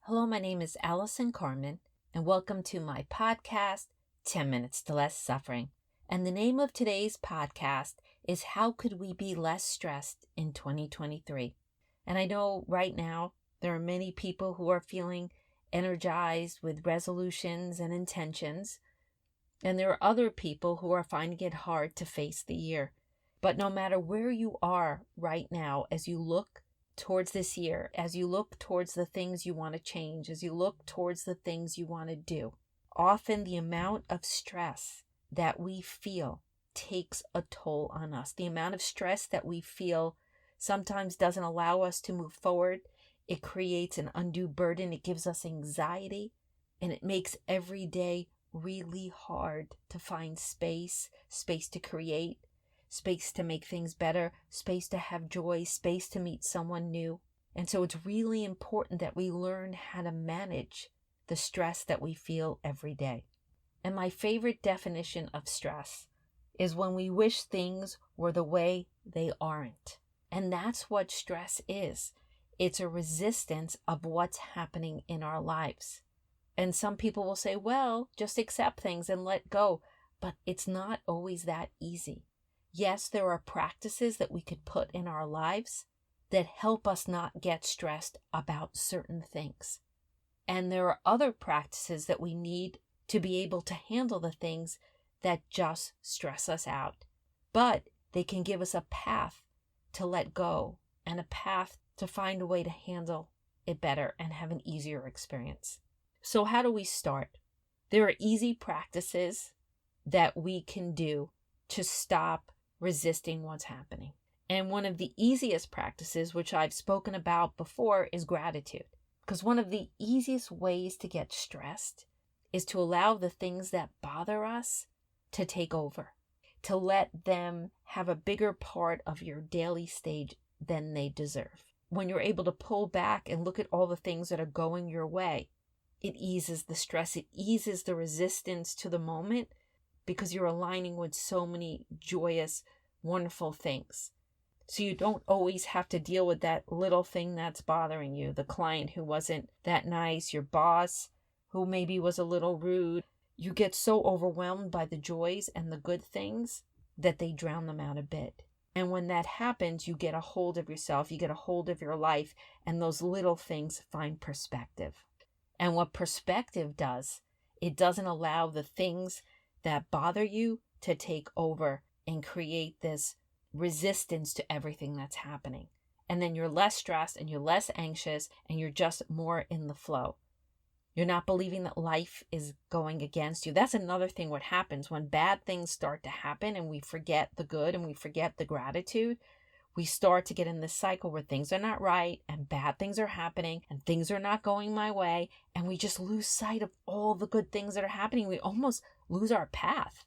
Hello, my name is Allison Carmen, and welcome to my podcast, 10 Minutes to Less Suffering. And the name of today's podcast is How Could We Be Less Stressed in 2023? And I know right now there are many people who are feeling energized with resolutions and intentions, and there are other people who are finding it hard to face the year. But no matter where you are right now, as you look towards this year, as you look towards the things you want to change, as you look towards the things you want to do, often the amount of stress that we feel takes a toll on us. The amount of stress that we feel sometimes doesn't allow us to move forward. It creates an undue burden. It gives us anxiety, and it makes every day really hard to find space to create, space to make things better, space to have joy, space to meet someone new. And so it's really important that we learn how to manage the stress that we feel every day. And my favorite definition of stress is when we wish things were the way they aren't. And that's what stress is. It's a resistance of what's happening in our lives. And some people will say, well, just accept things and let go. But it's not always that easy. Yes, there are practices that we could put in our lives that help us not get stressed about certain things. And there are other practices that we need to be able to handle the things that just stress us out. But they can give us a path to let go and a path to find a way to handle it better and have an easier experience. So how do we start? There are easy practices that we can do to stop resisting what's happening. And one of the easiest practices, which I've spoken about before, is gratitude. Because one of the easiest ways to get stressed is to allow the things that bother us to take over, to let them have a bigger part of your daily stage than they deserve. When you're able to pull back and look at all the things that are going your way, it eases the stress, it eases the resistance to the moment, because you're aligning with so many joyous, wonderful things. So you don't always have to deal with that little thing that's bothering you, the client who wasn't that nice, your boss who maybe was a little rude. You get so overwhelmed by the joys and the good things that they drown them out a bit. And when that happens, you get a hold of yourself, you get a hold of your life, and those little things find perspective. And what perspective does, it doesn't allow the things that bother you to take over and create this resistance to everything that's happening. And then you're less stressed and you're less anxious and you're just more in the flow. You're not believing that life is going against you. That's another thing what happens when bad things start to happen and we forget the good and we forget the gratitude. We start to get in this cycle where things are not right and bad things are happening and things are not going my way, and we just lose sight of all the good things that are happening. We almost lose our path,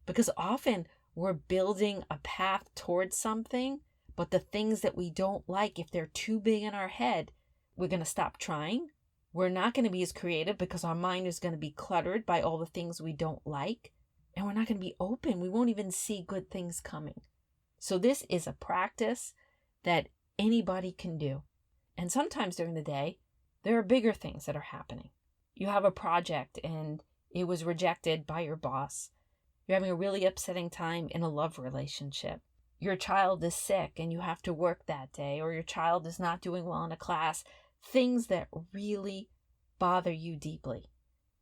because often we're building a path towards something, but the things that we don't like, if they're too big in our head, we're going to stop trying. We're not going to be as creative because our mind is going to be cluttered by all the things we don't like, and we're not going to be open. We won't even see good things coming. So this is a practice that anybody can do. And sometimes during the day, there are bigger things that are happening. You have a project and it was rejected by your boss. You're having a really upsetting time in a love relationship. Your child is sick and you have to work that day, or your child is not doing well in a class. Things that really bother you deeply.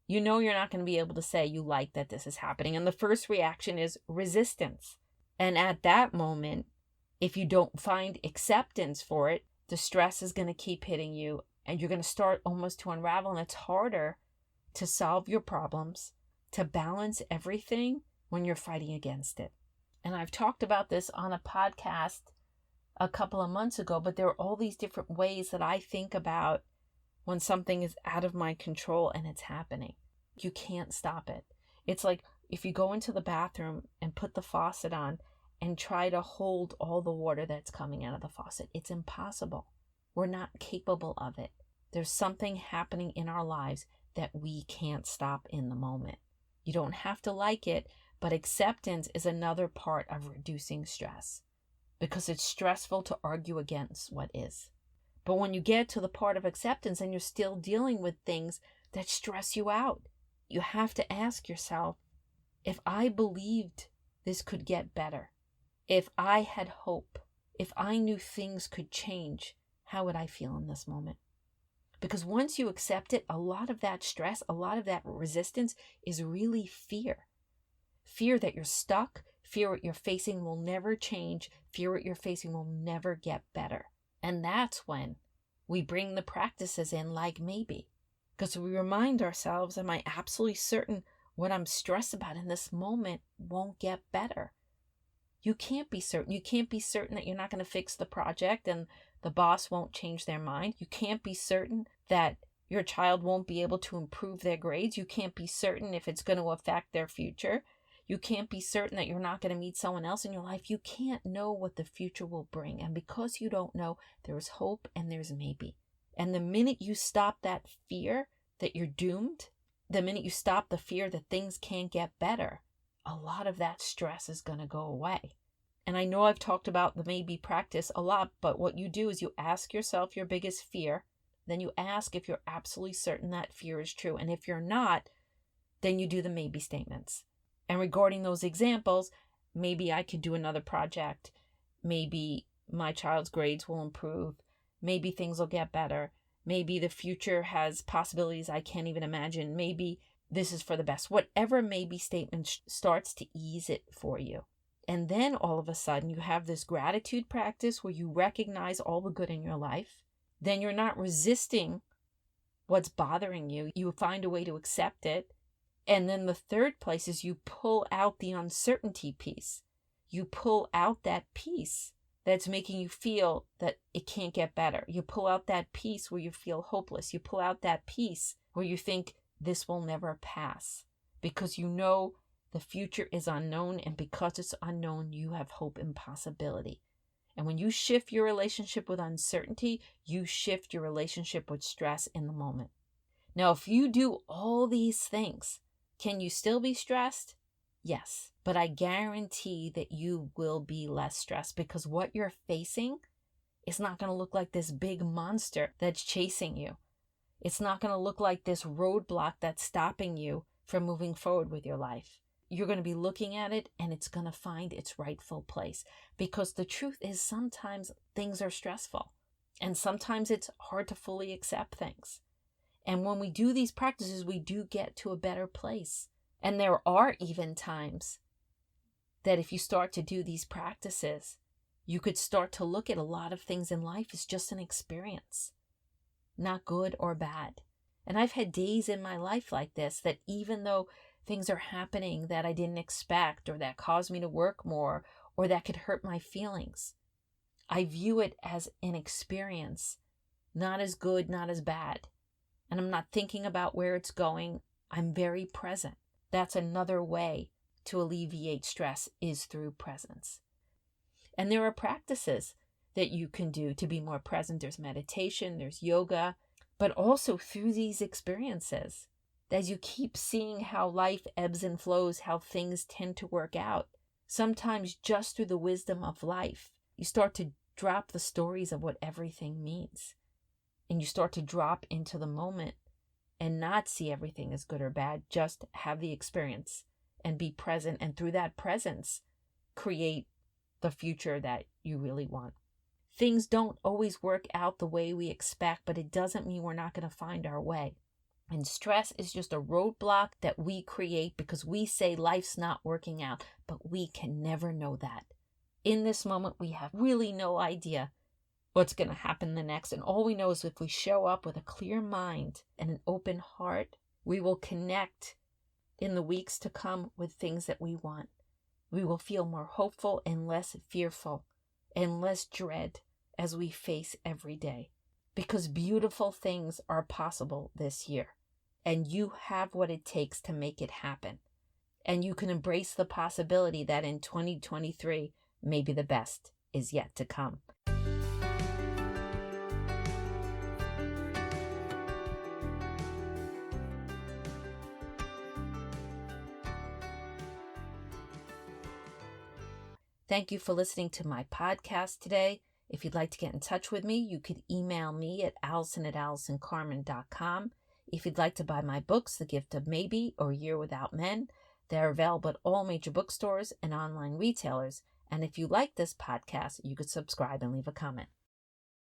You know you're not going to be able to say you like that this is happening. And the first reaction is resistance. And at that moment, if you don't find acceptance for it, the stress is going to keep hitting you and you're going to start almost to unravel. And it's harder to solve your problems, to balance everything when you're fighting against it. And I've talked about this on a podcast a couple of months ago, but there are all these different ways that I think about when something is out of my control and it's happening. You can't stop it. It's like if you go into the bathroom and put the faucet on and try to hold all the water that's coming out of the faucet, it's impossible. We're not capable of it. There's something happening in our lives that we can't stop in the moment. You don't have to like it, but acceptance is another part of reducing stress, because it's stressful to argue against what is. But when you get to the part of acceptance and you're still dealing with things that stress you out, you have to ask yourself, if I believed this could get better, if I had hope, if I knew things could change, how would I feel in this moment? Because once you accept it, a lot of that stress, a lot of that resistance is really fear. Fear that you're stuck, fear what you're facing will never change, fear what you're facing will never get better. And that's when we bring the practices in like maybe. Because we remind ourselves, am I absolutely certain what I'm stressed about in this moment won't get better? You can't be certain. You can't be certain that you're not going to fix the project and the boss won't change their mind. You can't be certain that your child won't be able to improve their grades. You can't be certain if it's going to affect their future. You can't be certain that you're not going to meet someone else in your life. You can't know what the future will bring. And because you don't know, there's hope and there's maybe. And the minute you stop that fear that you're doomed, the minute you stop the fear that things can't get better, a lot of that stress is going to go away. And I know I've talked about the maybe practice a lot, but what you do is you ask yourself your biggest fear. Then you ask if you're absolutely certain that fear is true. And if you're not, then you do the maybe statements. And regarding those examples, maybe I could do another project. Maybe my child's grades will improve. Maybe things will get better. Maybe the future has possibilities I can't even imagine. Maybe this is for the best. Whatever maybe statement starts to ease it for you. And then all of a sudden you have this gratitude practice where you recognize all the good in your life. Then you're not resisting what's bothering you. You find a way to accept it. And then the third place is you pull out the uncertainty piece. You pull out that piece that's making you feel that it can't get better. You pull out that piece where you feel hopeless. You pull out that piece where you think this will never pass, because you know the future is unknown, and because it's unknown, you have hope and possibility. And when you shift your relationship with uncertainty, you shift your relationship with stress in the moment. Now, if you do all these things, can you still be stressed? Yes, but I guarantee that you will be less stressed, because what you're facing is not going to look like this big monster that's chasing you. It's not going to look like this roadblock that's stopping you from moving forward with your life. You're going to be looking at it and it's going to find its rightful place, because the truth is sometimes things are stressful and sometimes it's hard to fully accept things. And when we do these practices, we do get to a better place. And there are even times that if you start to do these practices, you could start to look at a lot of things in life as just an experience, not good or bad. And I've had days in my life like this, that even though things are happening that I didn't expect, or that cause me to work more, or that could hurt my feelings, I view it as an experience, not as good, not as bad. And I'm not thinking about where it's going. I'm very present. That's another way to alleviate stress, is through presence. And there are practices that you can do to be more present. There's meditation, there's yoga, but also through these experiences, as you keep seeing how life ebbs and flows, how things tend to work out, sometimes just through the wisdom of life, you start to drop the stories of what everything means. And you start to drop into the moment and not see everything as good or bad, just have the experience and be present. And through that presence, create the future that you really want. Things don't always work out the way we expect, but it doesn't mean we're not going to find our way. And stress is just a roadblock that we create because we say life's not working out, but we can never know that. In this moment, we have really no idea what's going to happen the next. And all we know is if we show up with a clear mind and an open heart, we will connect in the weeks to come with things that we want. We will feel more hopeful and less fearful and less dread as we face every day. Because beautiful things are possible this year. And you have what it takes to make it happen. And you can embrace the possibility that in 2023, maybe the best is yet to come. Thank you for listening to my podcast today. If you'd like to get in touch with me, you could email me at allison@allisoncarmen.com. If you'd like to buy my books, The Gift of Maybe or Year Without Men, they're available at all major bookstores and online retailers. And if you like this podcast, you could subscribe and leave a comment.